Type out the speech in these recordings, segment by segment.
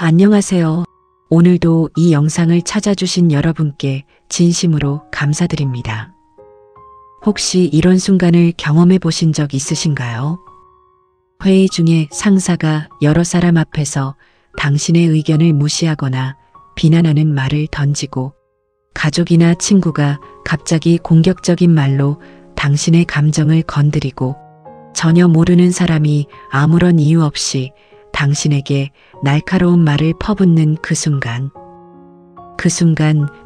안녕하세요. 오늘도 이 영상을 찾아주신 여러분께 진심으로 감사드립니다. 혹시 이런 순간을 경험해 보신 적 있으신가요? 회의 중에 상사가 여러 사람 앞에서 당신의 의견을 무시하거나 비난하는 말을 던지고 가족이나 친구가 갑자기 공격적인 말로 당신의 감정을 건드리고 전혀 모르는 사람이 아무런 이유 없이 당신에게 날카로운 말을 퍼붓는 그 순간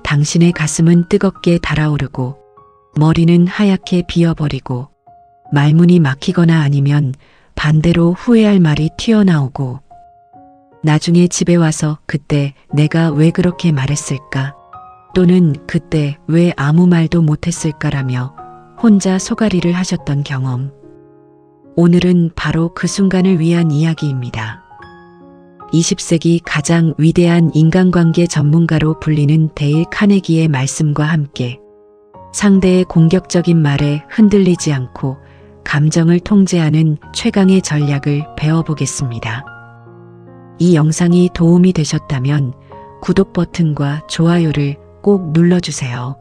당신의 가슴은 뜨겁게 달아오르고 머리는 하얗게 비어버리고 말문이 막히거나 아니면 반대로 후회할 말이 튀어나오고 나중에 집에 와서 그때 내가 왜 그렇게 말했을까 또는 그때 왜 아무 말도 못했을까라며 혼자 소가리를 하셨던 경험. 오늘은 바로 그 순간을 위한 이야기입니다. 20세기 가장 위대한 인간관계 전문가로 불리는 데일 카네기의 말씀과 함께 상대의 공격적인 말에 흔들리지 않고 감정을 통제하는 최강의 전략을 배워보겠습니다. 이 영상이 도움이 되셨다면 구독 버튼과 좋아요를 꼭 눌러주세요.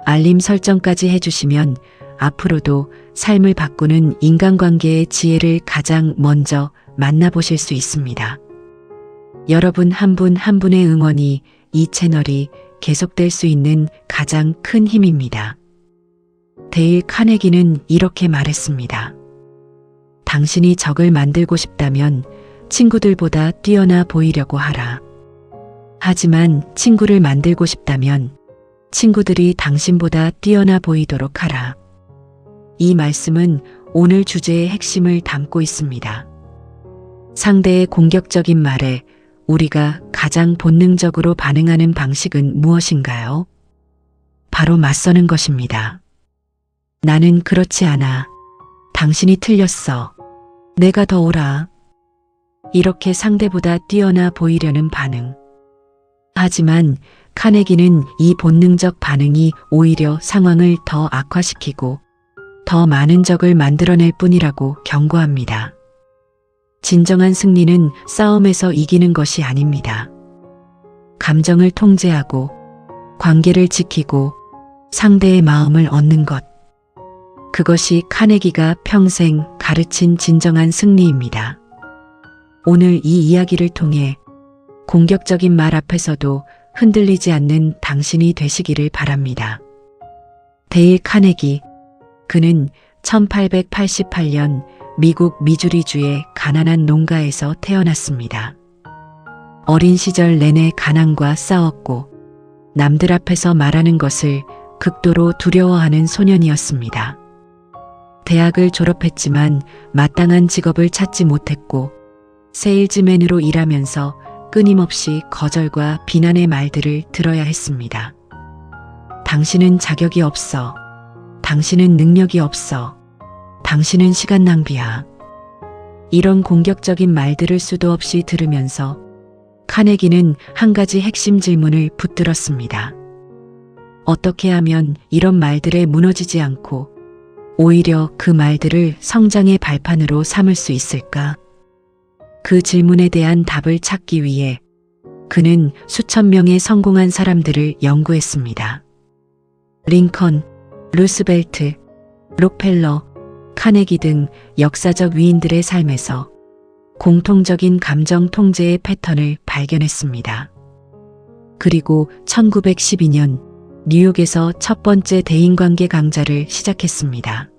알림 설정까지 해주시면 앞으로도 삶을 바꾸는 인간관계의 지혜를 가장 먼저 만나보실 수 있습니다. 여러분 한 분 한 분의 응원이 이 채널이 계속될 수 있는 가장 큰 힘입니다. 데일 카네기는 이렇게 말했습니다. 당신이 적을 만들고 싶다면 친구들보다 뛰어나 보이려고 하라. 하지만 친구를 만들고 싶다면 친구들이 당신보다 뛰어나 보이도록 하라. 이 말씀은 오늘 주제의 핵심을 담고 있습니다. 상대의 공격적인 말에 우리가 가장 본능적으로 반응하는 방식은 무엇인가요? 바로 맞서는 것입니다. 나는 그렇지 않아. 당신이 틀렸어. 내가 더 옳아. 이렇게 상대보다 뛰어나 보이려는 반응. 하지만 카네기는 이 본능적 반응이 오히려 상황을 더 악화시키고 더 많은 적을 만들어낼 뿐이라고 경고합니다. 진정한 승리는 싸움에서 이기는 것이 아닙니다. 감정을 통제하고 관계를 지키고 상대의 마음을 얻는 것. 그것이 카네기가 평생 가르친 진정한 승리입니다. 오늘 이 이야기를 통해 공격적인 말 앞에서도 흔들리지 않는 당신이 되시기를 바랍니다. 데일 카네기. 그는 1888년 미국 미주리주의 가난한 농가에서 태어났습니다. 어린 시절 내내 가난과 싸웠고 남들 앞에서 말하는 것을 극도로 두려워하는 소년이었습니다. 대학을 졸업했지만 마땅한 직업을 찾지 못했고 세일즈맨으로 일하면서 끊임없이 거절과 비난의 말들을 들어야 했습니다. 당신은 자격이 없어. 당신은 능력이 없어. 당신은 시간 낭비야. 이런 공격적인 말들을 수도 없이 들으면서 카네기는 한 가지 핵심 질문을 붙들었습니다. 어떻게 하면 이런 말들에 무너지지 않고 오히려 그 말들을 성장의 발판으로 삼을 수 있을까? 그 질문에 대한 답을 찾기 위해 그는 수천 명의 성공한 사람들을 연구했습니다. 링컨, 루스벨트, 록펠러, 카네기 등 역사적 위인들의 삶에서 공통적인 감정 통제의 패턴을 발견했습니다. 그리고 1912년 뉴욕에서 첫 번째 대인관계 강좌를 시작했습니다.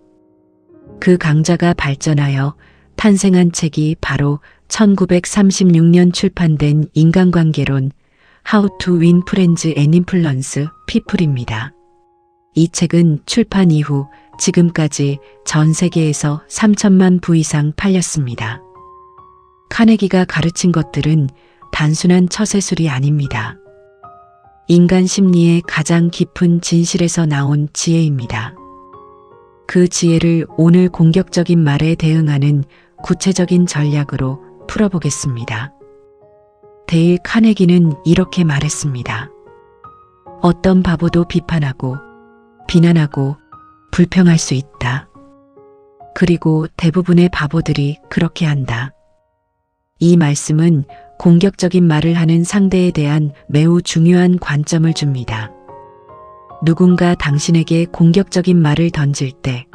그 강좌가 발전하여 탄생한 책이 바로 1936년 출판된 인간관계론 How to Win Friends and Influence People입니다. 이 책은 출판 이후 지금까지 전 세계에서 3천만 부 이상 팔렸습니다. 카네기가 가르친 것들은 단순한 처세술이 아닙니다. 인간 심리의 가장 깊은 진실에서 나온 지혜입니다. 그 지혜를 오늘 공격적인 말에 대응하는 구체적인 전략으로 풀어보겠습니다. 데일 카네기는 이렇게 말했습니다. 어떤 바보도 비판하고 비난하고 불평할 수 있다. 그리고 대부분의 바보들이 그렇게 한다. 이 말씀은 공격적인 말을 하는 상대에 대한 매우 중요한 관점을 줍니다. 누군가 당신에게 공격적인 말을 던질 때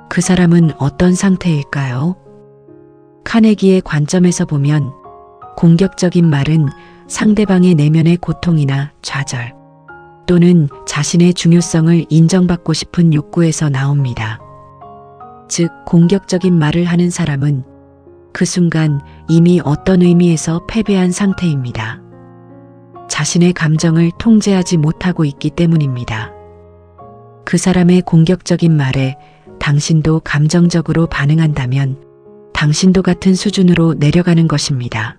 그 사람은 어떤 상태일까요? 카네기의 관점에서 보면 공격적인 말은 상대방의 내면의 고통이나 좌절 또는 자신의 중요성을 인정받고 싶은 욕구에서 나옵니다. 즉, 공격적인 말을 하는 사람은 그 순간 이미 어떤 의미에서 패배한 상태입니다. 자신의 감정을 통제하지 못하고 있기 때문입니다. 그 사람의 공격적인 말에 당신도 감정적으로 반응한다면 당신도 같은 수준으로 내려가는 것입니다.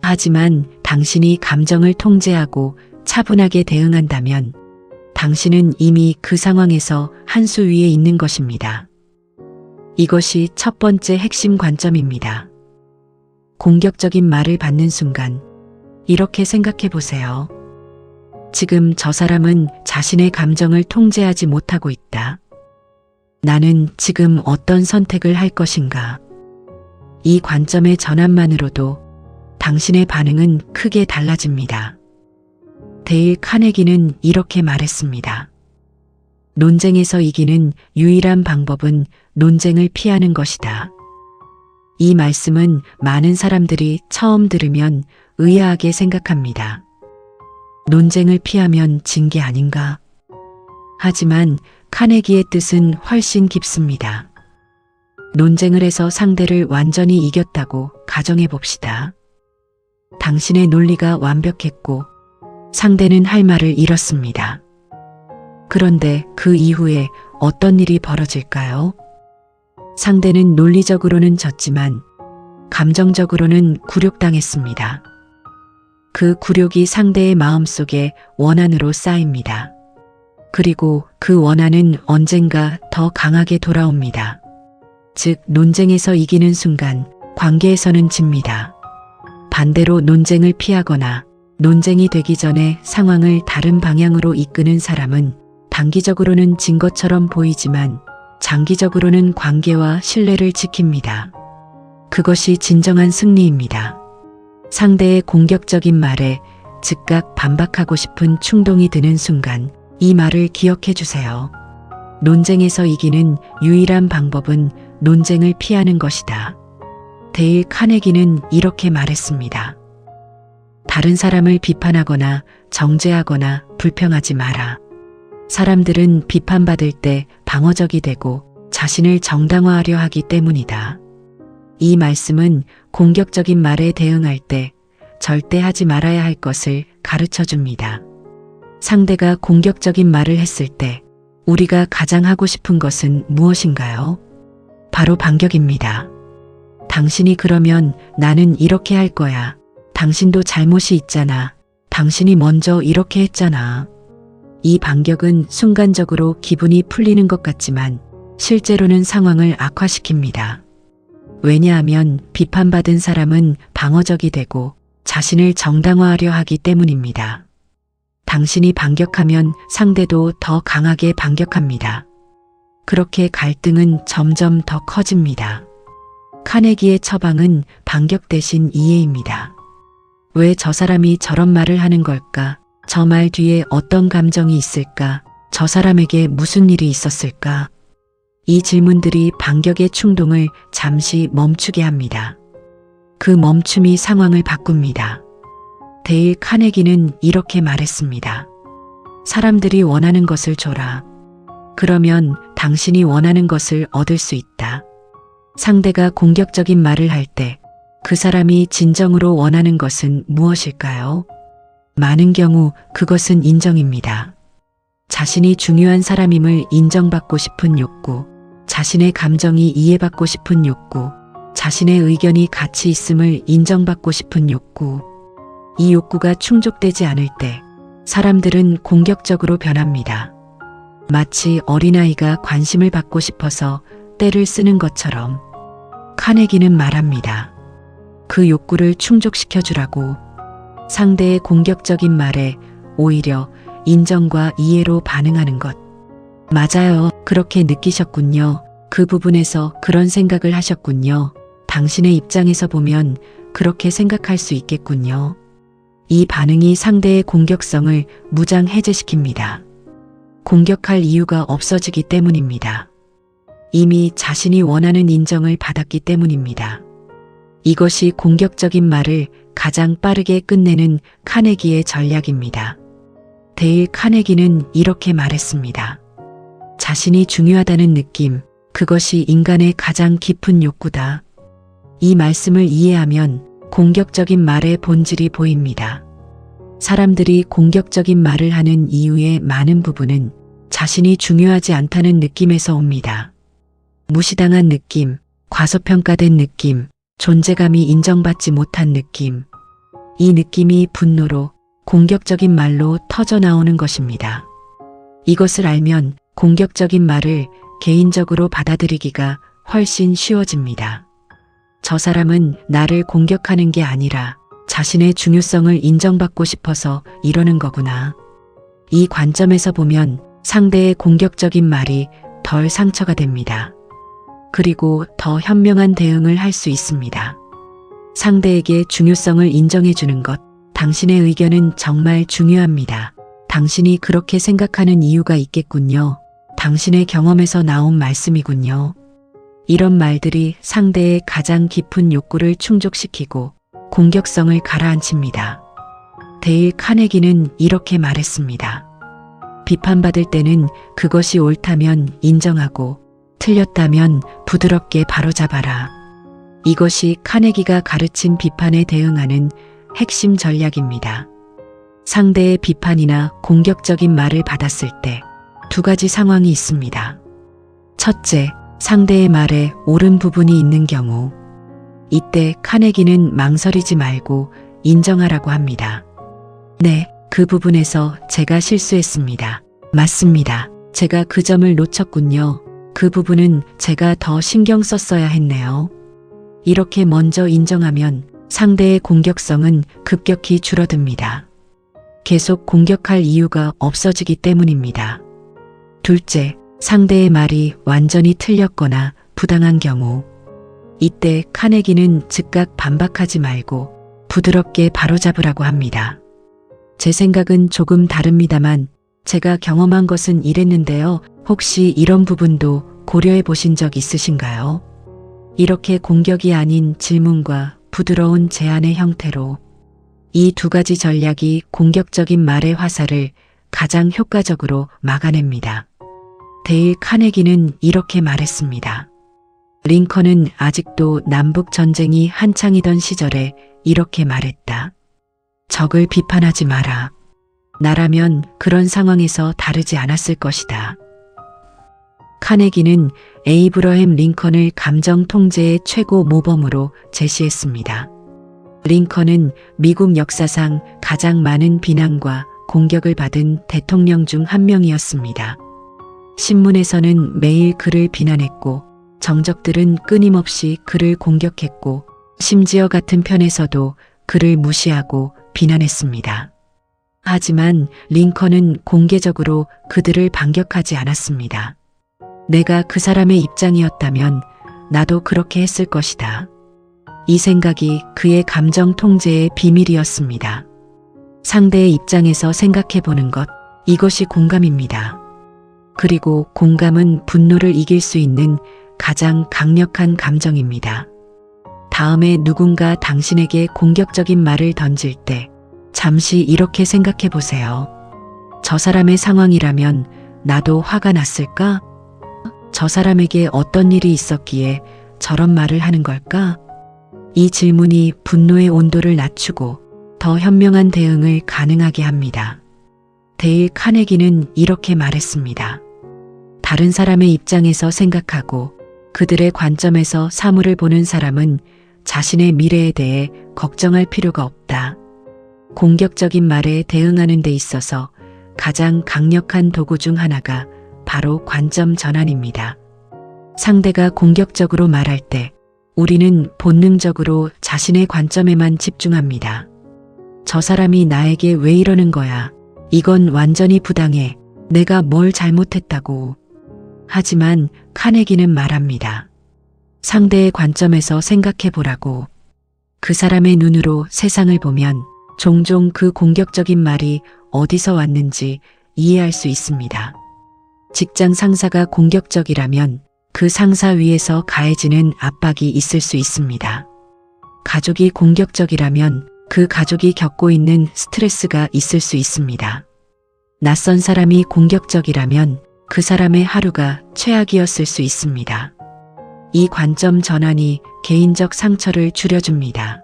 하지만 당신이 감정을 통제하고 차분하게 대응한다면 당신은 이미 그 상황에서 한 수 위에 있는 것입니다. 이것이 첫 번째 핵심 관점입니다. 공격적인 말을 받는 순간 이렇게 생각해 보세요. 지금 저 사람은 자신의 감정을 통제하지 못하고 있다. 나는 지금 어떤 선택을 할 것인가? 이 관점의 전환만으로도 당신의 반응은 크게 달라집니다. 데일 카네기는 이렇게 말했습니다. 논쟁에서 이기는 유일한 방법은 논쟁을 피하는 것이다. 이 말씀은 많은 사람들이 처음 들으면 의아하게 생각합니다. 논쟁을 피하면 진 게 아닌가? 하지만 카네기의 뜻은 훨씬 깊습니다. 논쟁을 해서 상대를 완전히 이겼다고 가정해 봅시다. 당신의 논리가 완벽했고 상대는 할 말을 잃었습니다. 그런데 그 이후에 어떤 일이 벌어질까요? 상대는 논리적으로는 졌지만 감정적으로는 굴욕당했습니다. 그 굴욕이 상대의 마음속에 원한으로 쌓입니다. 그리고 그 원한은 언젠가 더 강하게 돌아옵니다. 즉, 논쟁에서 이기는 순간 관계에서는 집니다. 반대로 논쟁을 피하거나 논쟁이 되기 전에 상황을 다른 방향으로 이끄는 사람은 단기적으로는 진 것처럼 보이지만 장기적으로는 관계와 신뢰를 지킵니다. 그것이 진정한 승리입니다. 상대의 공격적인 말에 즉각 반박하고 싶은 충동이 드는 순간 이 말을 기억해 주세요. 논쟁에서 이기는 유일한 방법은 논쟁을 피하는 것이다. 데일 카네기는 이렇게 말했습니다. 다른 사람을 비판하거나 정죄하거나 불평하지 마라. 사람들은 비판받을 때 방어적이 되고 자신을 정당화하려 하기 때문이다. 이 말씀은 공격적인 말에 대응할 때 절대 하지 말아야 할 것을 가르쳐 줍니다. 상대가 공격적인 말을 했을 때 우리가 가장 하고 싶은 것은 무엇인가요? 바로 반격입니다. 당신이 그러면 나는 이렇게 할 거야. 당신도 잘못이 있잖아. 당신이 먼저 이렇게 했잖아. 이 반격은 순간적으로 기분이 풀리는 것 같지만 실제로는 상황을 악화시킵니다. 왜냐하면 비판받은 사람은 방어적이 되고 자신을 정당화하려 하기 때문입니다. 당신이 반격하면 상대도 더 강하게 반격합니다. 그렇게 갈등은 점점 더 커집니다. 카네기의 처방은 반격 대신 이해입니다. 왜 저 사람이 저런 말을 하는 걸까? 저 말 뒤에 어떤 감정이 있을까? 저 사람에게 무슨 일이 있었을까? 이 질문들이 반격의 충동을 잠시 멈추게 합니다. 그 멈춤이 상황을 바꿉니다. 데일 카네기는 이렇게 말했습니다. 사람들이 원하는 것을 줘라. 그러면 당신이 원하는 것을 얻을 수 있다. 상대가 공격적인 말을 할 때 그 사람이 진정으로 원하는 것은 무엇일까요? 많은 경우 그것은 인정입니다. 자신이 중요한 사람임을 인정받고 싶은 욕구, 자신의 감정이 이해받고 싶은 욕구, 자신의 의견이 가치 있음을 인정받고 싶은 욕구. 이 욕구가 충족되지 않을 때 사람들은 공격적으로 변합니다. 마치 어린아이가 관심을 받고 싶어서 떼를 쓰는 것처럼. 카네기는 말합니다. 그 욕구를 충족시켜 주라고. 상대의 공격적인 말에 오히려 인정과 이해로 반응하는 것. 맞아요. 그렇게 느끼셨군요. 그 부분에서 그런 생각을 하셨군요. 당신의 입장에서 보면 그렇게 생각할 수 있겠군요. 이 반응이 상대의 공격성을 무장해제시킵니다. 공격할 이유가 없어지기 때문입니다. 이미 자신이 원하는 인정을 받았기 때문입니다. 이것이 공격적인 말을 가장 빠르게 끝내는 카네기의 전략입니다. 데일 카네기는 이렇게 말했습니다. 자신이 중요하다는 느낌, 그것이 인간의 가장 깊은 욕구다. 이 말씀을 이해하면 공격적인 말의 본질이 보입니다. 사람들이 공격적인 말을 하는 이유의 많은 부분은 자신이 중요하지 않다는 느낌에서 옵니다. 무시당한 느낌, 과소평가된 느낌, 존재감이 인정받지 못한 느낌. 이 느낌이 분노로, 공격적인 말로 터져 나오는 것입니다. 이것을 알면 공격적인 말을 개인적으로 받아들이기가 훨씬 쉬워집니다. 저 사람은 나를 공격하는 게 아니라 자신의 중요성을 인정받고 싶어서 이러는 거구나. 이 관점에서 보면 상대의 공격적인 말이 덜 상처가 됩니다. 그리고 더 현명한 대응을 할 수 있습니다. 상대에게 중요성을 인정해 주는 것, 당신의 의견은 정말 중요합니다. 당신이 그렇게 생각하는 이유가 있겠군요. 당신의 경험에서 나온 말씀이군요. 이런 말들이 상대의 가장 깊은 욕구를 충족시키고 공격성을 가라앉힙니다. 데일 카네기는 이렇게 말했습니다. 비판받을 때는 그것이 옳다면 인정하고 틀렸다면 부드럽게 바로잡아라. 이것이 카네기가 가르친 비판에 대응하는 핵심 전략입니다. 상대의 비판이나 공격적인 말을 받았을 때 두 가지 상황이 있습니다. 첫째, 상대의 말에 옳은 부분이 있는 경우. 이때 카네기는 망설이지 말고 인정하라고 합니다. 네, 그 부분에서 제가 실수했습니다. 맞습니다. 제가 그 점을 놓쳤군요. 그 부분은 제가 더 신경 썼어야 했네요. 이렇게 먼저 인정하면 상대의 공격성은 급격히 줄어듭니다. 계속 공격할 이유가 없어지기 때문입니다. 둘째, 상대의 말이 완전히 틀렸거나 부당한 경우. 이때 카네기는 즉각 반박하지 말고 부드럽게 바로잡으라고 합니다. 제 생각은 조금 다릅니다만 제가 경험한 것은 이랬는데요. 혹시 이런 부분도 고려해 보신 적 있으신가요? 이렇게 공격이 아닌 질문과 부드러운 제안의 형태로 이 두 가지 전략이 공격적인 말의 화살을 가장 효과적으로 막아냅니다. 데일 카네기는 이렇게 말했습니다. 링컨은 아직도 남북 전쟁이 한창이던 시절에 이렇게 말했다. 적을 비판하지 마라. 나라면 그런 상황에서 다르지 않았을 것이다. 카네기는 에이브러햄 링컨을 감정 통제의 최고 모범으로 제시했습니다. 링컨은 미국 역사상 가장 많은 비난과 공격을 받은 대통령 중 한 명이었습니다. 신문에서는 매일 그를 비난했고 정적들은 끊임없이 그를 공격했고 심지어 같은 편에서도 그를 무시하고 비난했습니다. 하지만 링컨은 공개적으로 그들을 반격하지 않았습니다. 내가 그 사람의 입장이었다면 나도 그렇게 했을 것이다. 이 생각이 그의 감정 통제의 비밀이었습니다. 상대의 입장에서 생각해 보는 것, 이것이 공감입니다. 그리고 공감은 분노를 이길 수 있는 가장 강력한 감정입니다. 다음에 누군가 당신에게 공격적인 말을 던질 때 잠시 이렇게 생각해 보세요. 저 사람의 상황이라면 나도 화가 났을까? 저 사람에게 어떤 일이 있었기에 저런 말을 하는 걸까? 이 질문이 분노의 온도를 낮추고 더 현명한 대응을 가능하게 합니다. 데일 카네기는 이렇게 말했습니다. 다른 사람의 입장에서 생각하고 그들의 관점에서 사물을 보는 사람은 자신의 미래에 대해 걱정할 필요가 없다. 공격적인 말에 대응하는 데 있어서 가장 강력한 도구 중 하나가 바로 관점 전환입니다. 상대가 공격적으로 말할 때 우리는 본능적으로 자신의 관점에만 집중합니다. 저 사람이 나에게 왜 이러는 거야? 이건 완전히 부당해. 내가 뭘 잘못했다고. 하지만 카네기는 말합니다. 상대의 관점에서 생각해 보라고. 그 사람의 눈으로 세상을 보면 종종 그 공격적인 말이 어디서 왔는지 이해할 수 있습니다. 직장 상사가 공격적이라면 그 상사 위에서 가해지는 압박이 있을 수 있습니다. 가족이 공격적이라면 그 가족이 겪고 있는 스트레스가 있을 수 있습니다. 낯선 사람이 공격적이라면 그 사람의 하루가 최악이었을 수 있습니다. 이 관점 전환이 개인적 상처를 줄여줍니다.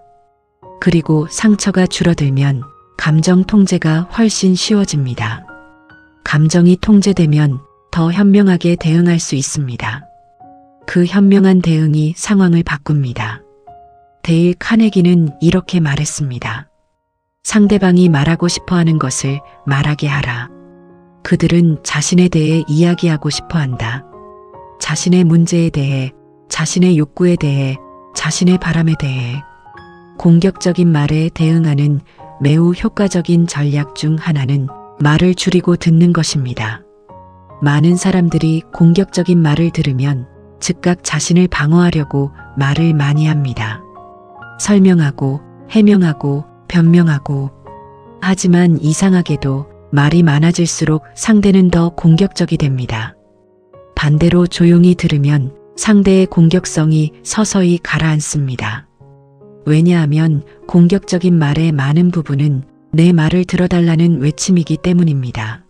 그리고 상처가 줄어들면 감정 통제가 훨씬 쉬워집니다. 감정이 통제되면 더 현명하게 대응할 수 있습니다. 그 현명한 대응이 상황을 바꿉니다. 데일 카네기는 이렇게 말했습니다. 상대방이 말하고 싶어 하는 것을 말하게 하라. 그들은 자신에 대해 이야기하고 싶어 한다. 자신의 문제에 대해, 자신의 욕구에 대해, 자신의 바람에 대해. 공격적인 말에 대응하는 매우 효과적인 전략 중 하나는 말을 줄이고 듣는 것입니다. 많은 사람들이 공격적인 말을 들으면 즉각 자신을 방어하려고 말을 많이 합니다. 설명하고, 해명하고, 변명하고. 하지만 이상하게도 말이 많아질수록 상대는 더 공격적이 됩니다. 반대로 조용히 들으면 상대의 공격성이 서서히 가라앉습니다. 왜냐하면 공격적인 말의 많은 부분은 내 말을 들어달라는 외침이기 때문입니다.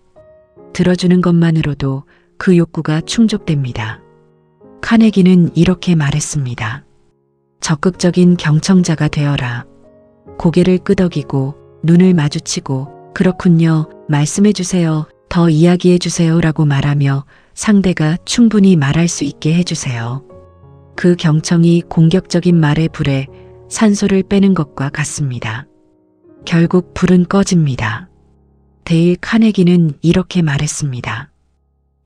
들어주는 것만으로도 그 욕구가 충족됩니다. 카네기는 이렇게 말했습니다. 적극적인 경청자가 되어라. 고개를 끄덕이고 눈을 마주치고 그렇군요. 말씀해 주세요. 더 이야기해 주세요. 라고 말하며 상대가 충분히 말할 수 있게 해주세요. 그 경청이 공격적인 말의 불에 산소를 빼는 것과 같습니다. 결국 불은 꺼집니다. 데일 카네기는 이렇게 말했습니다.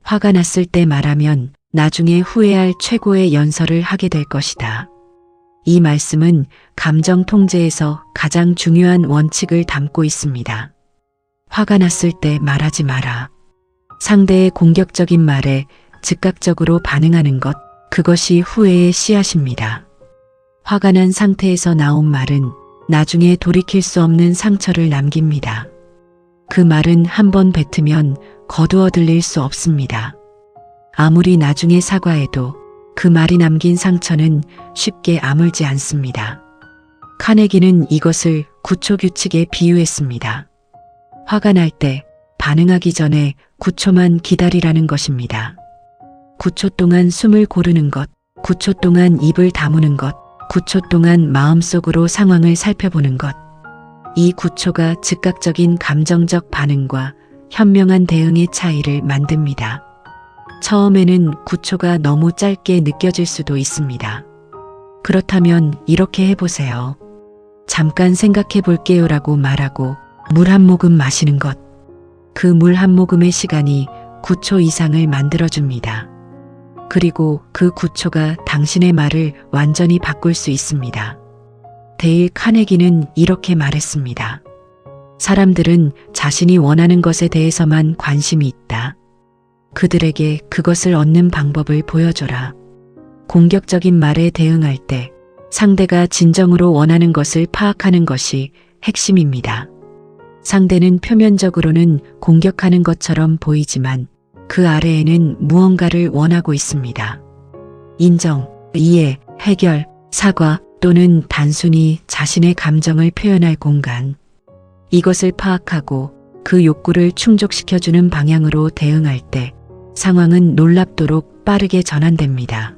화가 났을 때 말하면 나중에 후회할 최고의 연설을 하게 될 것이다. 이 말씀은 감정 통제에서 가장 중요한 원칙을 담고 있습니다. 화가 났을 때 말하지 마라. 상대의 공격적인 말에 즉각적으로 반응하는 것, 그것이 후회의 씨앗입니다. 화가 난 상태에서 나온 말은 나중에 돌이킬 수 없는 상처를 남깁니다. 그 말은 한번 뱉으면 거두어 들릴 수 없습니다. 아무리 나중에 사과해도 그 말이 남긴 상처는 쉽게 아물지 않습니다. 카네기는 이것을 구초 규칙에 비유했습니다. 화가 날 때 반응하기 전에 9초만 기다리라는 것입니다. 9초 동안 숨을 고르는 것, 9초 동안 입을 다무는 것, 9초 동안 마음속으로 상황을 살펴보는 것. 이 9초가 즉각적인 감정적 반응과 현명한 대응의 차이를 만듭니다. 처음에는 9초가 너무 짧게 느껴질 수도 있습니다. 그렇다면 이렇게 해보세요. 잠깐 생각해 볼게요 라고 말하고 물 한 모금 마시는 것. 그 물 한 모금의 시간이 9초 이상을 만들어줍니다. 그리고 그 9초가 당신의 말을 완전히 바꿀 수 있습니다. 데일 카네기는 이렇게 말했습니다. 사람들은 자신이 원하는 것에 대해서만 관심이 있다. 그들에게 그것을 얻는 방법을 보여줘라. 공격적인 말에 대응할 때 상대가 진정으로 원하는 것을 파악하는 것이 핵심입니다. 상대는 표면적으로는 공격하는 것처럼 보이지만 그 아래에는 무언가를 원하고 있습니다. 인정, 이해, 해결, 사과 또는 단순히 자신의 감정을 표현할 공간. 이것을 파악하고 그 욕구를 충족시켜주는 방향으로 대응할 때 상황은 놀랍도록 빠르게 전환됩니다.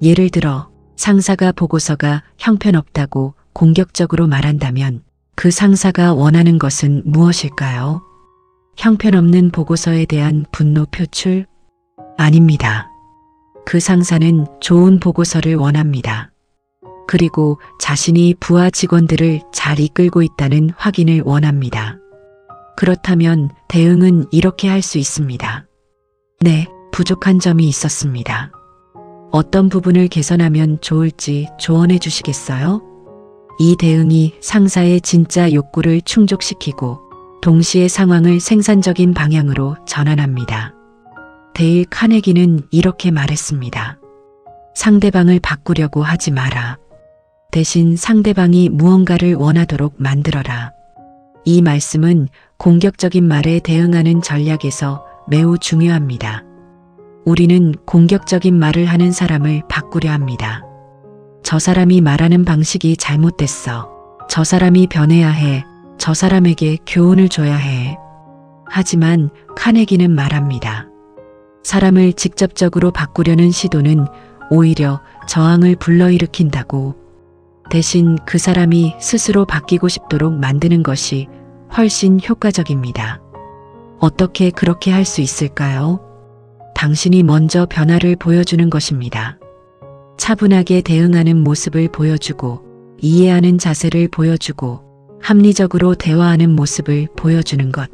예를 들어 상사가 보고서가 형편없다고 공격적으로 말한다면 그 상사가 원하는 것은 무엇일까요? 형편없는 보고서에 대한 분노 표출? 아닙니다. 그 상사는 좋은 보고서를 원합니다. 그리고 자신이 부하 직원들을 잘 이끌고 있다는 확인을 원합니다. 그렇다면 대응은 이렇게 할 수 있습니다. 네, 부족한 점이 있었습니다. 어떤 부분을 개선하면 좋을지 조언해 주시겠어요? 이 대응이 상사의 진짜 욕구를 충족시키고 동시에 상황을 생산적인 방향으로 전환합니다. 데일 카네기는 이렇게 말했습니다. 상대방을 바꾸려고 하지 마라. 대신 상대방이 무언가를 원하도록 만들어라. 이 말씀은 공격적인 말에 대응하는 전략에서 매우 중요합니다. 우리는 공격적인 말을 하는 사람을 바꾸려 합니다. 저 사람이 말하는 방식이 잘못됐어. 저 사람이 변해야 해. 저 사람에게 교훈을 줘야 해. 하지만 카네기는 말합니다. 사람을 직접적으로 바꾸려는 시도는 오히려 저항을 불러일으킨다고. 대신 그 사람이 스스로 바뀌고 싶도록 만드는 것이 훨씬 효과적입니다. 어떻게 그렇게 할 수 있을까요? 당신이 먼저 변화를 보여주는 것입니다. 차분하게 대응하는 모습을 보여주고, 이해하는 자세를 보여주고, 합리적으로 대화하는 모습을 보여주는 것.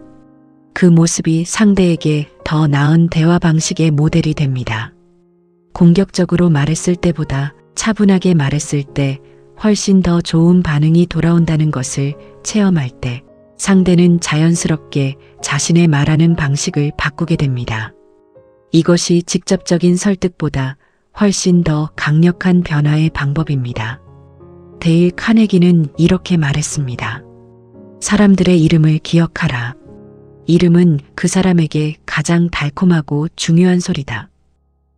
그 모습이 상대에게 더 나은 대화 방식의 모델이 됩니다. 공격적으로 말했을 때보다 차분하게 말했을 때 훨씬 더 좋은 반응이 돌아온다는 것을 체험할 때 상대는 자연스럽게 자신의 말하는 방식을 바꾸게 됩니다. 이것이 직접적인 설득보다 훨씬 더 강력한 변화의 방법입니다. 데일 카네기는 이렇게 말했습니다. 사람들의 이름을 기억하라. 이름은 그 사람에게 가장 달콤하고 중요한 소리다.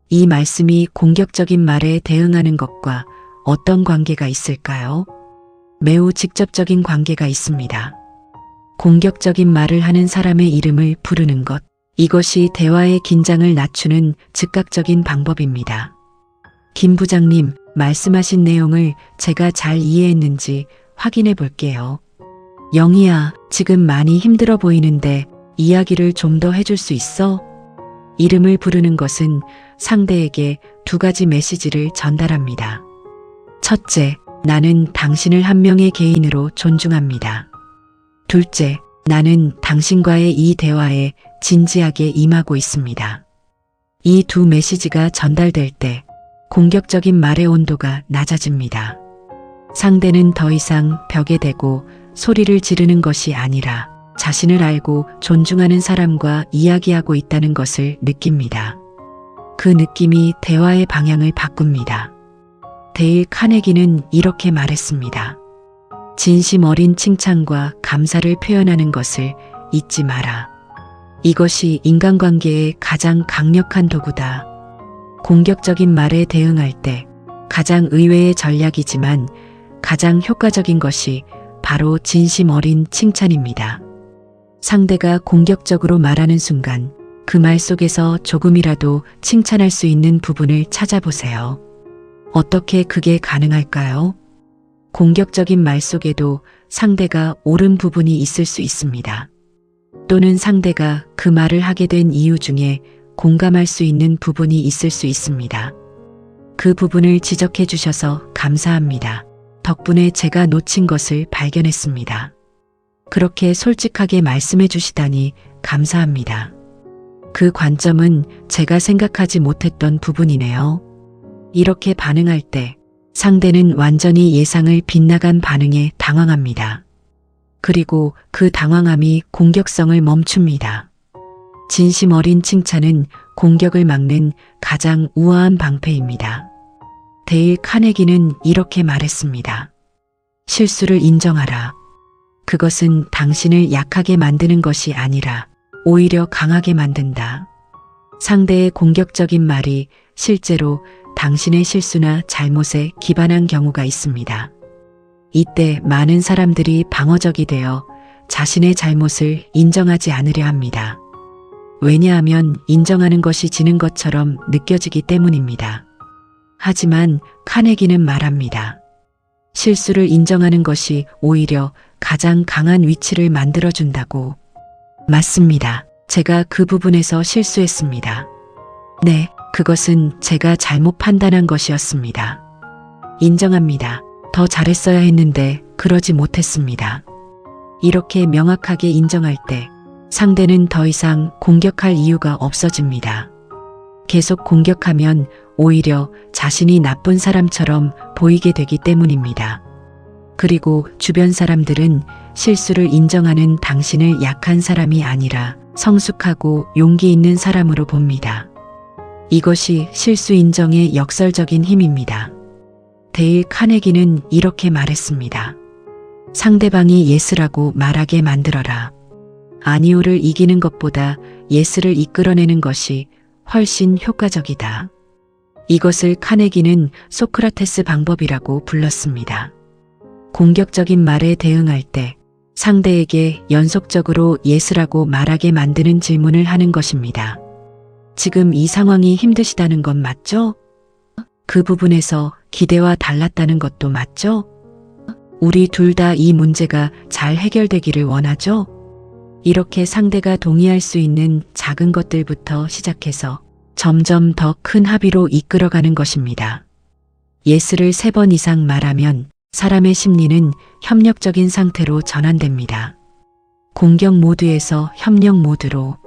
이 말씀이 공격적인 말에 대응하는 것과 어떤 관계가 있을까요? 매우 직접적인 관계가 있습니다. 공격적인 말을 하는 사람의 이름을 부르는 것. 이것이 대화의 긴장을 낮추는 즉각적인 방법입니다. 김 부장님, 말씀하신 내용을 제가 잘 이해했는지 확인해 볼게요. 영희야, 지금 많이 힘들어 보이는데 이야기를 좀 더 해줄 수 있어? 이름을 부르는 것은 상대에게 두 가지 메시지를 전달합니다. 첫째, 나는 당신을 한 명의 개인으로 존중합니다. 둘째, 나는 당신과의 이 대화에 진지하게 임하고 있습니다. 이 두 메시지가 전달될 때 공격적인 말의 온도가 낮아집니다. 상대는 더 이상 벽에 대고 소리를 지르는 것이 아니라 자신을 알고 존중하는 사람과 이야기하고 있다는 것을 느낍니다. 그 느낌이 대화의 방향을 바꿉니다. 데일 카네기는 이렇게 말했습니다. 진심 어린 칭찬과 감사를 표현하는 것을 잊지 마라. 이것이 인간관계의 가장 강력한 도구다. 공격적인 말에 대응할 때 가장 의외의 전략이지만 가장 효과적인 것이 바로 진심 어린 칭찬입니다. 상대가 공격적으로 말하는 순간 그 말 속에서 조금이라도 칭찬할 수 있는 부분을 찾아보세요. 어떻게 그게 가능할까요? 공격적인 말 속에도 상대가 옳은 부분이 있을 수 있습니다. 또는 상대가 그 말을 하게 된 이유 중에 공감할 수 있는 부분이 있을 수 있습니다. 그 부분을 지적해 주셔서 감사합니다. 덕분에 제가 놓친 것을 발견했습니다. 그렇게 솔직하게 말씀해 주시다니 감사합니다. 그 관점은 제가 생각하지 못했던 부분이네요. 이렇게 반응할 때 상대는 완전히 예상을 빗나간 반응에 당황합니다. 그리고 그 당황함이 공격성을 멈춥니다. 진심 어린 칭찬은 공격을 막는 가장 우아한 방패입니다. 데일 카네기는 이렇게 말했습니다. 실수를 인정하라. 그것은 당신을 약하게 만드는 것이 아니라 오히려 강하게 만든다. 상대의 공격적인 말이 실제로 당신의 실수나 잘못에 기반한 경우가 있습니다. 이때 많은 사람들이 방어적이 되어 자신의 잘못을 인정하지 않으려 합니다. 왜냐하면 인정하는 것이 지는 것처럼 느껴지기 때문입니다. 하지만 카네기는 말합니다. 실수를 인정하는 것이 오히려 가장 강한 위치를 만들어준다고. 맞습니다. 제가 그 부분에서 실수했습니다. 네, 그것은 제가 잘못 판단한 것이었습니다. 인정합니다. 더 잘했어야 했는데 그러지 못했습니다. 이렇게 명확하게 인정할 때 상대는 더 이상 공격할 이유가 없어집니다. 계속 공격하면 오히려 자신이 나쁜 사람처럼 보이게 되기 때문입니다. 그리고 주변 사람들은 실수를 인정하는 당신을 약한 사람이 아니라 성숙하고 용기 있는 사람으로 봅니다. 이것이 실수 인정의 역설적인 힘입니다. 데일 카네기는 이렇게 말했습니다. 상대방이 예스라고 말하게 만들어라. 아니오를 이기는 것보다 예스를 이끌어내는 것이 훨씬 효과적이다. 이것을 카네기는 소크라테스 방법이라고 불렀습니다. 공격적인 말에 대응할 때 상대에게 연속적으로 예스라고 말하게 만드는 질문을 하는 것입니다. 지금 이 상황이 힘드시다는 건 맞죠? 그 부분에서 기대와 달랐다는 것도 맞죠? 우리 둘 다 이 문제가 잘 해결되기를 원하죠? 이렇게 상대가 동의할 수 있는 작은 것들부터 시작해서 점점 더 큰 합의로 이끌어가는 것입니다. 예스를 3번 이상 말하면 사람의 심리는 협력적인 상태로 전환됩니다. 공격 모드에서 협력 모드로.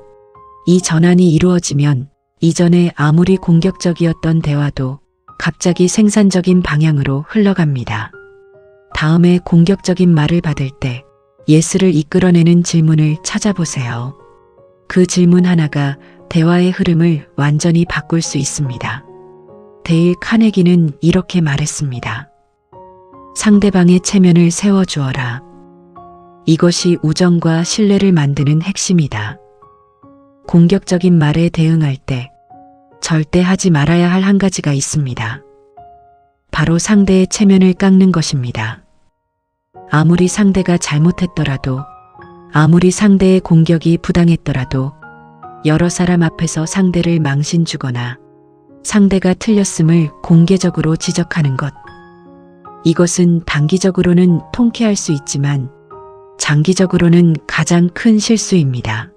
이 전환이 이루어지면 이전에 아무리 공격적이었던 대화도 갑자기 생산적인 방향으로 흘러갑니다. 다음에 공격적인 말을 받을 때 예스를 이끌어내는 질문을 찾아보세요. 그 질문 하나가 대화의 흐름을 완전히 바꿀 수 있습니다. 데일 카네기는 이렇게 말했습니다. 상대방의 체면을 세워주어라. 이것이 우정과 신뢰를 만드는 핵심이다. 공격적인 말에 대응할 때 절대 하지 말아야 할 한 가지가 있습니다. 바로 상대의 체면을 깎는 것입니다. 아무리 상대가 잘못했더라도, 아무리 상대의 공격이 부당했더라도 여러 사람 앞에서 상대를 망신 주거나 상대가 틀렸음을 공개적으로 지적하는 것. 이것은 단기적으로는 통쾌할 수 있지만 장기적으로는 가장 큰 실수입니다.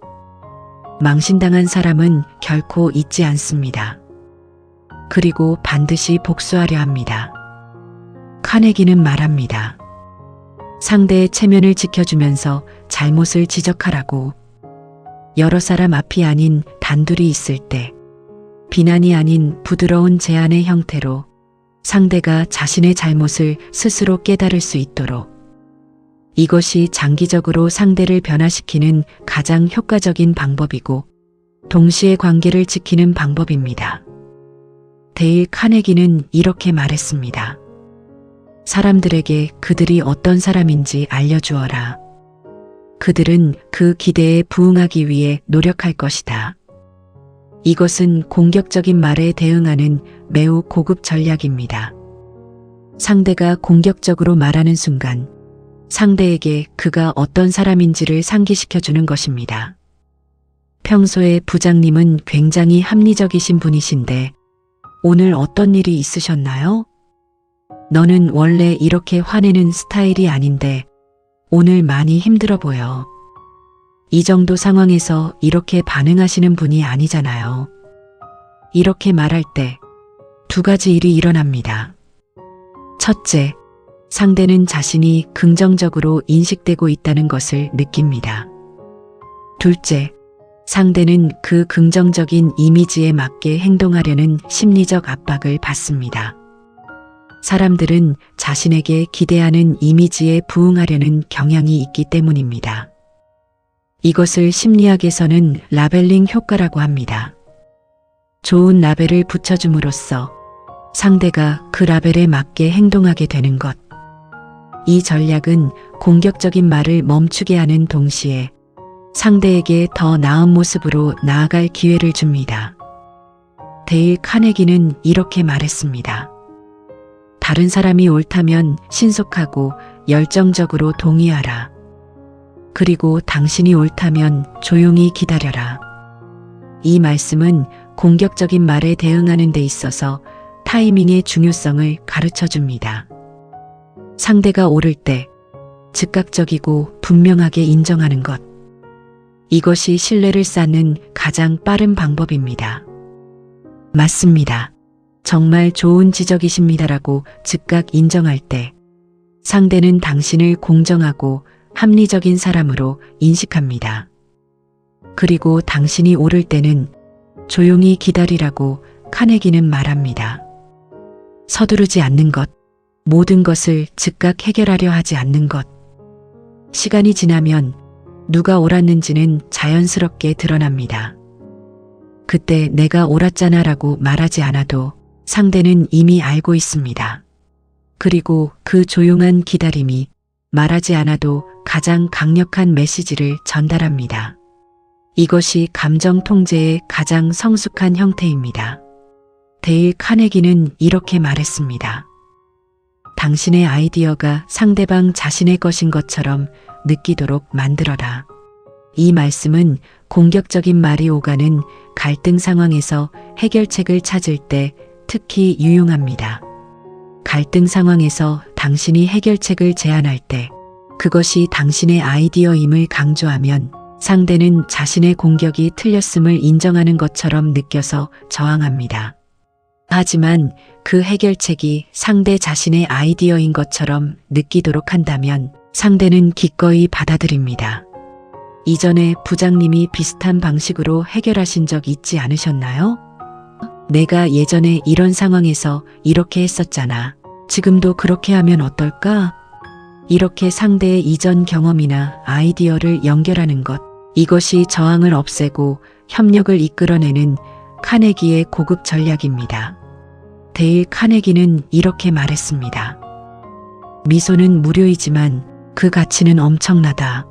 망신당한 사람은 결코 잊지 않습니다. 그리고 반드시 복수하려 합니다. 카네기는 말합니다. 상대의 체면을 지켜주면서 잘못을 지적하라고. 여러 사람 앞이 아닌 단둘이 있을 때 비난이 아닌 부드러운 제안의 형태로 상대가 자신의 잘못을 스스로 깨달을 수 있도록. 이것이 장기적으로 상대를 변화시키는 가장 효과적인 방법이고 동시에 관계를 지키는 방법입니다. 데일 카네기는 이렇게 말했습니다. 사람들에게 그들이 어떤 사람인지 알려주어라. 그들은 그 기대에 부응하기 위해 노력할 것이다. 이것은 공격적인 말에 대응하는 매우 고급 전략입니다. 상대가 공격적으로 말하는 순간 상대에게 그가 어떤 사람인지를 상기시켜주는 것입니다. 평소에 부장님은 굉장히 합리적이신 분이신데 오늘 어떤 일이 있으셨나요? 너는 원래 이렇게 화내는 스타일이 아닌데 오늘 많이 힘들어 보여. 이 정도 상황에서 이렇게 반응하시는 분이 아니잖아요. 이렇게 말할 때 2가지 일이 일어납니다. 첫째, 상대는 자신이 긍정적으로 인식되고 있다는 것을 느낍니다. 둘째, 상대는 그 긍정적인 이미지에 맞게 행동하려는 심리적 압박을 받습니다. 사람들은 자신에게 기대하는 이미지에 부응하려는 경향이 있기 때문입니다. 이것을 심리학에서는 라벨링 효과라고 합니다. 좋은 라벨을 붙여줌으로써 상대가 그 라벨에 맞게 행동하게 되는 것. 이 전략은 공격적인 말을 멈추게 하는 동시에 상대에게 더 나은 모습으로 나아갈 기회를 줍니다. 데일 카네기는 이렇게 말했습니다. 다른 사람이 옳다면 신속하고 열정적으로 동의하라. 그리고 당신이 옳다면 조용히 기다려라. 이 말씀은 공격적인 말에 대응하는 데 있어서 타이밍의 중요성을 가르쳐 줍니다. 상대가 옳을 때 즉각적이고 분명하게 인정하는 것. 이것이 신뢰를 쌓는 가장 빠른 방법입니다. 맞습니다. 정말 좋은 지적이십니다라고 즉각 인정할 때 상대는 당신을 공정하고 합리적인 사람으로 인식합니다. 그리고 당신이 옳을 때는 조용히 기다리라고 카네기는 말합니다. 서두르지 않는 것, 모든 것을 즉각 해결하려 하지 않는 것. 시간이 지나면 누가 옳았는지는 자연스럽게 드러납니다. 그때 내가 옳았잖아 라고 말하지 않아도 상대는 이미 알고 있습니다. 그리고 그 조용한 기다림이 말하지 않아도 가장 강력한 메시지를 전달합니다. 이것이 감정 통제의 가장 성숙한 형태입니다. 데일 카네기는 이렇게 말했습니다. 당신의 아이디어가 상대방 자신의 것인 것처럼 느끼도록 만들어라. 이 말씀은 공격적인 말이 오가는 갈등 상황에서 해결책을 찾을 때 특히 유용합니다. 갈등 상황에서 당신이 해결책을 제안할 때 그것이 당신의 아이디어임을 강조하면 상대는 자신의 공격이 틀렸음을 인정하는 것처럼 느껴서 저항합니다. 하지만 그 해결책이 상대 자신의 아이디어인 것처럼 느끼도록 한다면 상대는 기꺼이 받아들입니다. 이전에 부장님이 비슷한 방식으로 해결하신 적 있지 않으셨나요? 내가 예전에 이런 상황에서 이렇게 했었잖아. 지금도 그렇게 하면 어떨까? 이렇게 상대의 이전 경험이나 아이디어를 연결하는 것. 이것이 저항을 없애고 협력을 이끌어내는 카네기의 고급 전략입니다. 데일 카네기는 이렇게 말했습니다. 미소는 무료이지만 그 가치는 엄청나다.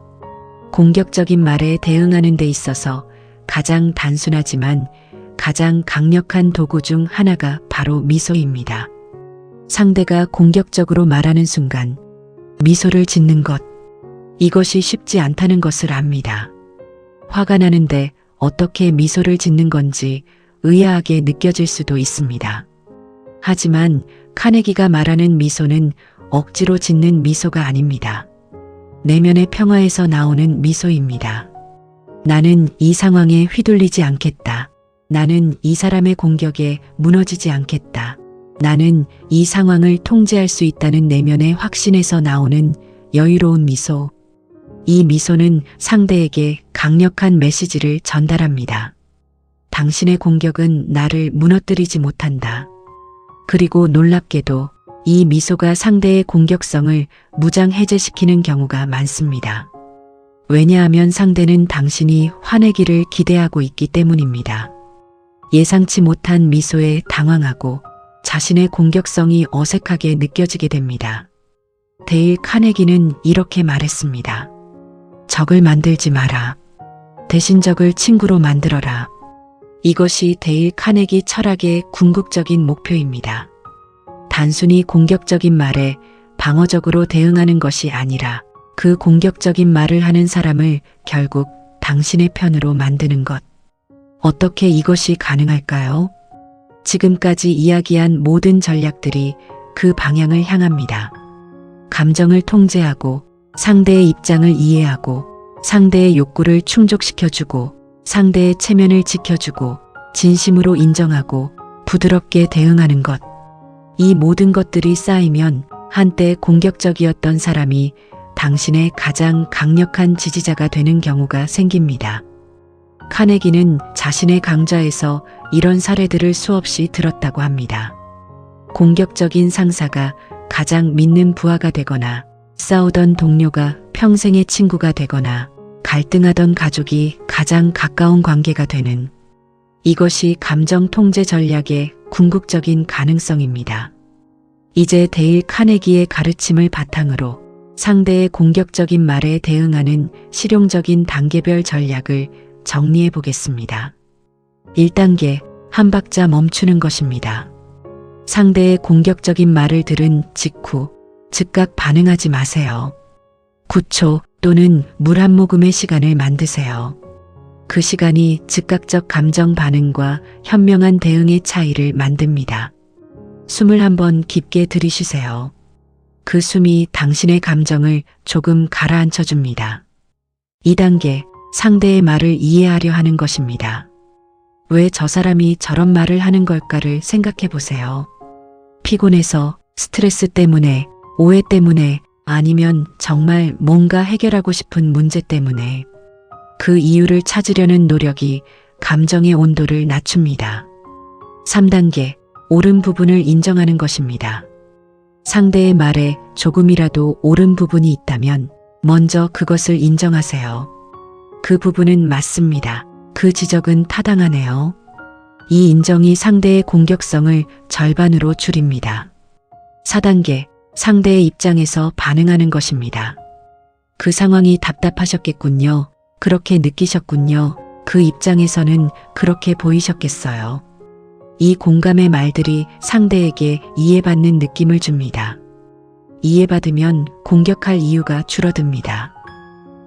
공격적인 말에 대응하는 데 있어서 가장 단순하지만 가장 강력한 도구 중 하나가 바로 미소입니다. 상대가 공격적으로 말하는 순간 미소를 짓는 것, 이것이 쉽지 않다는 것을 압니다. 화가 나는데 어떻게 미소를 짓는 건지 의아하게 느껴질 수도 있습니다. 하지만 카네기가 말하는 미소는 억지로 짓는 미소가 아닙니다. 내면의 평화에서 나오는 미소입니다. 나는 이 상황에 휘둘리지 않겠다. 나는 이 사람의 공격에 무너지지 않겠다. 나는 이 상황을 통제할 수 있다는 내면의 확신에서 나오는 여유로운 미소. 이 미소는 상대에게 강력한 메시지를 전달합니다. 당신의 공격은 나를 무너뜨리지 못한다. 그리고 놀랍게도 이 미소가 상대의 공격성을 무장해제시키는 경우가 많습니다. 왜냐하면 상대는 당신이 화내기를 기대하고 있기 때문입니다. 예상치 못한 미소에 당황하고 자신의 공격성이 어색하게 느껴지게 됩니다. 데일 카네기는 이렇게 말했습니다. 적을 만들지 마라. 대신 적을 친구로 만들어라. 이것이 데일 카네기 철학의 궁극적인 목표입니다. 단순히 공격적인 말에 방어적으로 대응하는 것이 아니라 그 공격적인 말을 하는 사람을 결국 당신의 편으로 만드는 것. 어떻게 이것이 가능할까요? 지금까지 이야기한 모든 전략들이 그 방향을 향합니다. 감정을 통제하고 상대의 입장을 이해하고 상대의 욕구를 충족시켜주고 상대의 체면을 지켜주고 진심으로 인정하고 부드럽게 대응하는 것. 이 모든 것들이 쌓이면 한때 공격적이었던 사람이 당신의 가장 강력한 지지자가 되는 경우가 생깁니다. 카네기는 자신의 강좌에서 이런 사례들을 수없이 들었다고 합니다. 공격적인 상사가 가장 믿는 부하가 되거나 싸우던 동료가 평생의 친구가 되거나 갈등하던 가족이 가장 가까운 관계가 되는, 이것이 감정 통제 전략의 궁극적인 가능성입니다. 이제 데일 카네기의 가르침을 바탕으로 상대의 공격적인 말에 대응하는 실용적인 단계별 전략을 정리해 보겠습니다. 1단계, 한 박자 멈추는 것입니다. 상대의 공격적인 말을 들은 직후 즉각 반응하지 마세요. 9초 또는 물 한 모금의 시간을 만드세요. 그 시간이 즉각적 감정 반응과 현명한 대응의 차이를 만듭니다. 숨을 한번 깊게 들이쉬세요. 그 숨이 당신의 감정을 조금 가라앉혀 줍니다. 2단계, 상대의 말을 이해하려 하는 것입니다. 왜 저 사람이 저런 말을 하는 걸까를 생각해 보세요. 피곤해서, 스트레스 때문에, 오해 때문에, 아니면 정말 뭔가 해결하고 싶은 문제 때문에. 그 이유를 찾으려는 노력이 감정의 온도를 낮춥니다. 3단계, 옳은 부분을 인정하는 것입니다. 상대의 말에 조금이라도 옳은 부분이 있다면 먼저 그것을 인정하세요. 그 부분은 맞습니다. 그 지적은 타당하네요. 이 인정이 상대의 공격성을 절반으로 줄입니다. 4단계, 상대의 입장에서 반응하는 것입니다. 그 상황이 답답하셨겠군요. 그렇게 느끼셨군요. 그 입장에서는 그렇게 보이셨겠어요. 이 공감의 말들이 상대에게 이해받는 느낌을 줍니다. 이해받으면 공격할 이유가 줄어듭니다.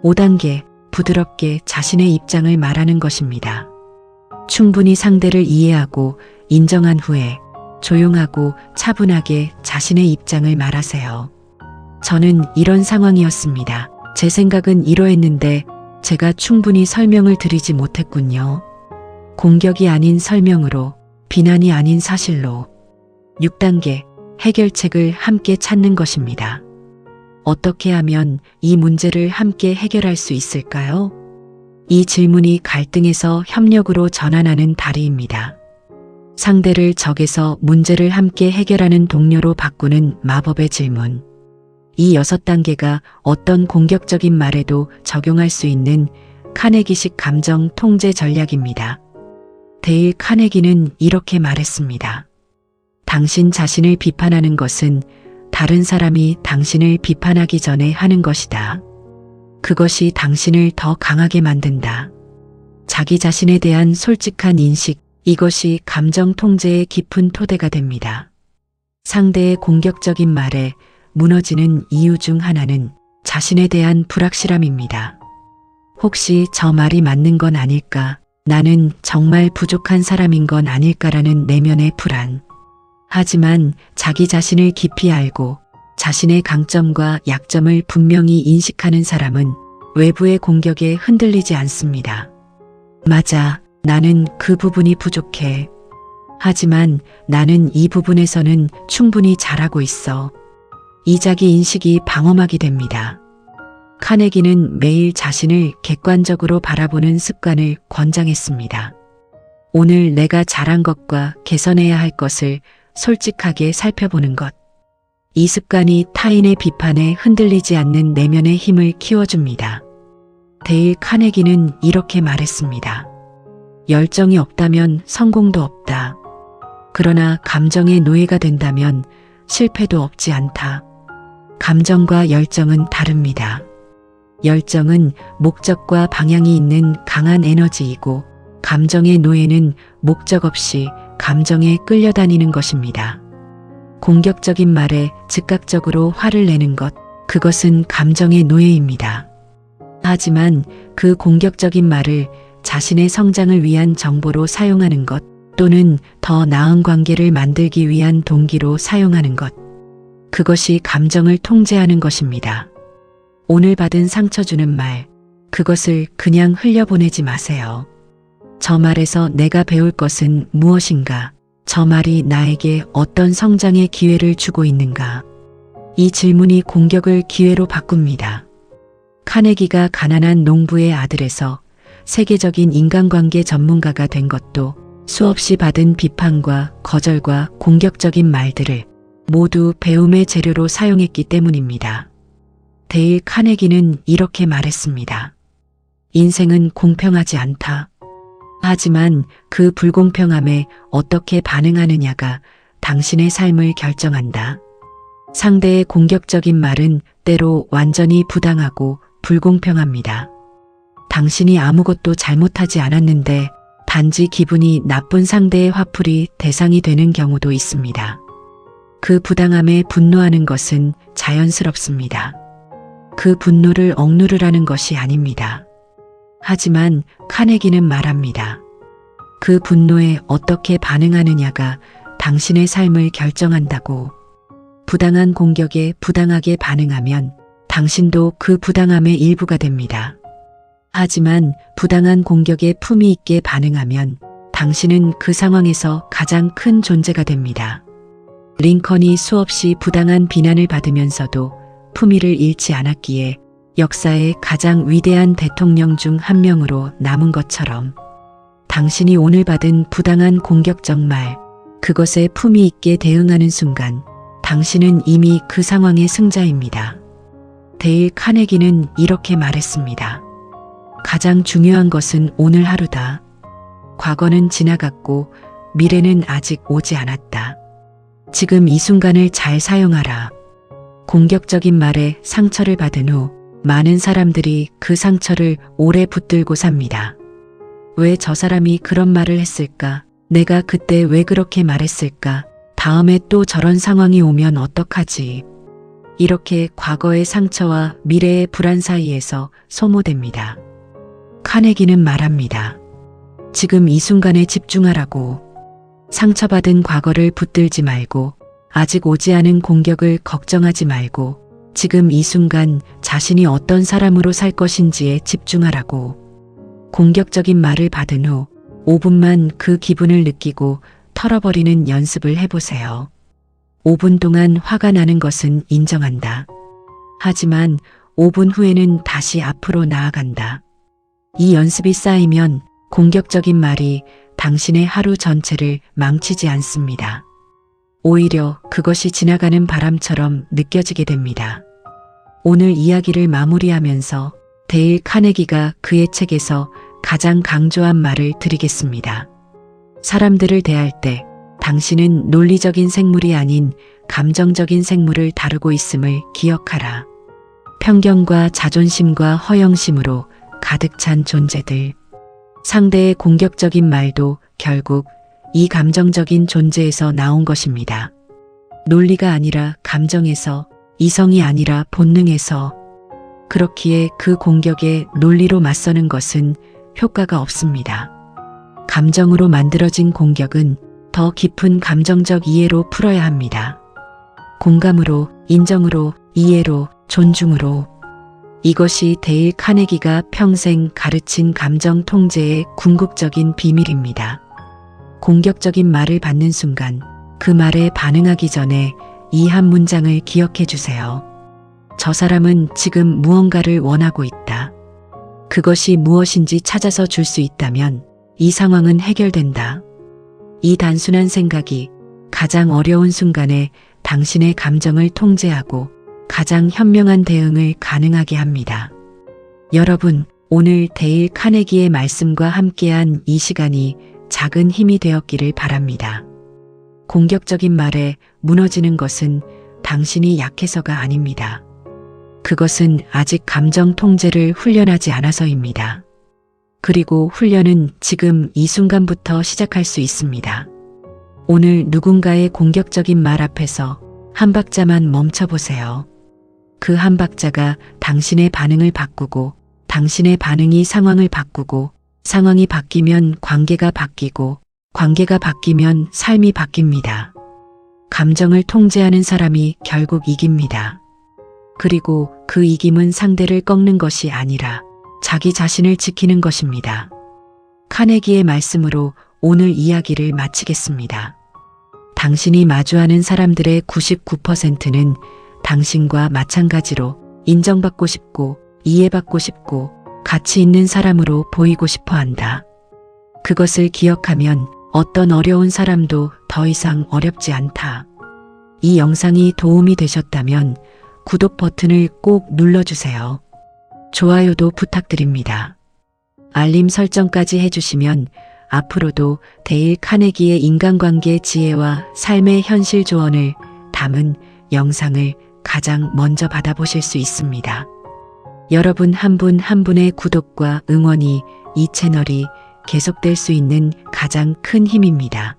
5단계, 부드럽게 자신의 입장을 말하는 것입니다. 충분히 상대를 이해하고 인정한 후에 조용하고 차분하게 자신의 입장을 말하세요. 저는 이런 상황이었습니다. 제 생각은 이러했는데 제가 충분히 설명을 드리지 못했군요. 공격이 아닌 설명으로, 비난이 아닌 사실로. 6단계, 해결책을 함께 찾는 것입니다. 어떻게 하면 이 문제를 함께 해결할 수 있을까요? 이 질문이 갈등에서 협력으로 전환하는 다리입니다. 상대를 적에서 문제를 함께 해결하는 동료로 바꾸는 마법의 질문. 이 6단계가 어떤 공격적인 말에도 적용할 수 있는 카네기식 감정 통제 전략입니다. 데일 카네기는 이렇게 말했습니다. 당신 자신을 비판하는 것은 다른 사람이 당신을 비판하기 전에 하는 것이다. 그것이 당신을 더 강하게 만든다. 자기 자신에 대한 솔직한 인식, 이것이 감정 통제의 깊은 토대가 됩니다. 상대의 공격적인 말에 무너지는 이유 중 하나는 자신에 대한 불확실함입니다. 혹시 저 말이 맞는 건 아닐까? 나는 정말 부족한 사람인 건 아닐까라는 내면의 불안. 하지만 자기 자신을 깊이 알고 자신의 강점과 약점을 분명히 인식하는 사람은 외부의 공격에 흔들리지 않습니다. 맞아, 나는 그 부분이 부족해. 하지만 나는 이 부분에서는 충분히 잘하고 있어. 이 자기 인식이 방어막이 됩니다. 카네기는 매일 자신을 객관적으로 바라보는 습관을 권장했습니다. 오늘 내가 잘한 것과 개선해야 할 것을 솔직하게 살펴보는 것. 이 습관이 타인의 비판에 흔들리지 않는 내면의 힘을 키워줍니다. 데일 카네기는 이렇게 말했습니다. 열정이 없다면 성공도 없다. 그러나 감정의 노예가 된다면 실패도 없지 않다. 감정과 열정은 다릅니다. 열정은 목적과 방향이 있는 강한 에너지이고 감정의 노예는 목적 없이 감정에 끌려다니는 것입니다. 공격적인 말에 즉각적으로 화를 내는 것, 그것은 감정의 노예입니다. 하지만 그 공격적인 말을 자신의 성장을 위한 정보로 사용하는 것 또는 더 나은 관계를 만들기 위한 동기로 사용하는 것, 그것이 감정을 통제하는 것입니다. 오늘 받은 상처 주는 말, 그것을 그냥 흘려보내지 마세요. 저 말에서 내가 배울 것은 무엇인가? 저 말이 나에게 어떤 성장의 기회를 주고 있는가? 이 질문이 공격을 기회로 바꿉니다. 카네기가 가난한 농부의 아들에서 세계적인 인간관계 전문가가 된 것도 수없이 받은 비판과 거절과 공격적인 말들을 모두 배움의 재료로 사용했기 때문입니다. 데일 카네기는 이렇게 말했습니다. 인생은 공평하지 않다. 하지만 그 불공평함에 어떻게 반응하느냐가 당신의 삶을 결정한다. 상대의 공격적인 말은 때로 완전히 부당하고 불공평합니다. 당신이 아무것도 잘못하지 않았는데 단지 기분이 나쁜 상대의 화풀이 대상이 되는 경우도 있습니다. 그 부당함에 분노하는 것은 자연스럽습니다. 그 분노를 억누르라는 것이 아닙니다. 하지만 카네기는 말합니다. 그 분노에 어떻게 반응하느냐가 당신의 삶을 결정한다고. 부당한 공격에 부당하게 반응하면 당신도 그 부당함의 일부가 됩니다. 하지만 부당한 공격에 품위 있게 반응하면 당신은 그 상황에서 가장 큰 존재가 됩니다. 링컨이 수없이 부당한 비난을 받으면서도 품위를 잃지 않았기에 역사의 가장 위대한 대통령 중 한 명으로 남은 것처럼 당신이 오늘 받은 부당한 공격적 말, 그것에 품위 있게 대응하는 순간 당신은 이미 그 상황의 승자입니다. 데일 카네기는 이렇게 말했습니다. 가장 중요한 것은 오늘 하루다. 과거는 지나갔고 미래는 아직 오지 않았다. 지금 이 순간을 잘 사용하라. 공격적인 말에 상처를 받은 후 많은 사람들이 그 상처를 오래 붙들고 삽니다. 왜 저 사람이 그런 말을 했을까? 내가 그때 왜 그렇게 말했을까? 다음에 또 저런 상황이 오면 어떡하지? 이렇게 과거의 상처와 미래의 불안 사이에서 소모됩니다. 카네기는 말합니다. 지금 이 순간에 집중하라고. 상처받은 과거를 붙들지 말고, 아직 오지 않은 공격을 걱정하지 말고, 지금 이 순간 자신이 어떤 사람으로 살 것인지에 집중하라고. 공격적인 말을 받은 후 5분만 그 기분을 느끼고 털어버리는 연습을 해보세요. 5분 동안 화가 나는 것은 인정한다. 하지만 5분 후에는 다시 앞으로 나아간다. 이 연습이 쌓이면 공격적인 말이 당신의 하루 전체를 망치지 않습니다. 오히려 그것이 지나가는 바람처럼 느껴지게 됩니다. 오늘 이야기를 마무리하면서 데일 카네기가 그의 책에서 가장 강조한 말을 드리겠습니다. 사람들을 대할 때 당신은 논리적인 생물이 아닌 감정적인 생물을 다루고 있음을 기억하라. 편견과 자존심과 허영심으로 가득 찬 존재들. 상대의 공격적인 말도 결국 이 감정적인 존재에서 나온 것입니다. 논리가 아니라 감정에서, 이성이 아니라 본능에서. 그렇기에 그 공격에 논리로 맞서는 것은 효과가 없습니다. 감정으로 만들어진 공격은 더 깊은 감정적 이해로 풀어야 합니다. 공감으로, 인정으로, 이해로, 존중으로. 이것이 데일 카네기가 평생 가르친 감정 통제의 궁극적인 비밀입니다. 공격적인 말을 받는 순간 그 말에 반응하기 전에 이 한 문장을 기억해 주세요. 저 사람은 지금 무언가를 원하고 있다. 그것이 무엇인지 찾아서 줄 수 있다면 이 상황은 해결된다. 이 단순한 생각이 가장 어려운 순간에 당신의 감정을 통제하고 가장 현명한 대응을 가능하게 합니다. 여러분, 오늘 데일 카네기의 말씀과 함께한 이 시간이 작은 힘이 되었기를 바랍니다. 공격적인 말에 무너지는 것은 당신이 약해서가 아닙니다. 그것은 아직 감정 통제를 훈련하지 않아서입니다. 그리고 훈련은 지금 이 순간부터 시작할 수 있습니다. 오늘 누군가의 공격적인 말 앞에서 한 박자만 멈춰보세요. 그 한 박자가 당신의 반응을 바꾸고, 당신의 반응이 상황을 바꾸고, 상황이 바뀌면 관계가 바뀌고, 관계가 바뀌면 삶이 바뀝니다. 감정을 통제하는 사람이 결국 이깁니다. 그리고 그 이김은 상대를 꺾는 것이 아니라 자기 자신을 지키는 것입니다. 카네기의 말씀으로 오늘 이야기를 마치겠습니다. 당신이 마주하는 사람들의 99%는 당신과 마찬가지로 인정받고 싶고 이해받고 싶고 가치 있는 사람으로 보이고 싶어 한다. 그것을 기억하면 어떤 어려운 사람도 더 이상 어렵지 않다. 이 영상이 도움이 되셨다면 구독 버튼을 꼭 눌러주세요. 좋아요도 부탁드립니다. 알림 설정까지 해주시면 앞으로도 데일 카네기의 인간관계 지혜와 삶의 현실 조언을 담은 영상을 가장 먼저 받아보실 수 있습니다. 여러분 한 분 한 분의 구독과 응원이 이 채널이 계속될 수 있는 가장 큰 힘입니다.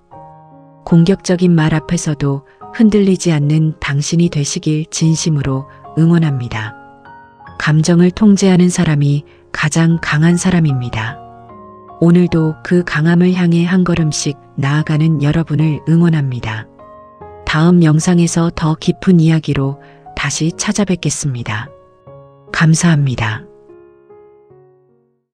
공격적인 말 앞에서도 흔들리지 않는 당신이 되시길 진심으로 응원합니다. 감정을 통제하는 사람이 가장 강한 사람입니다. 오늘도 그 강함을 향해 한 걸음씩 나아가는 여러분을 응원합니다. 다음 영상에서 더 깊은 이야기로 다시 찾아뵙겠습니다. 감사합니다.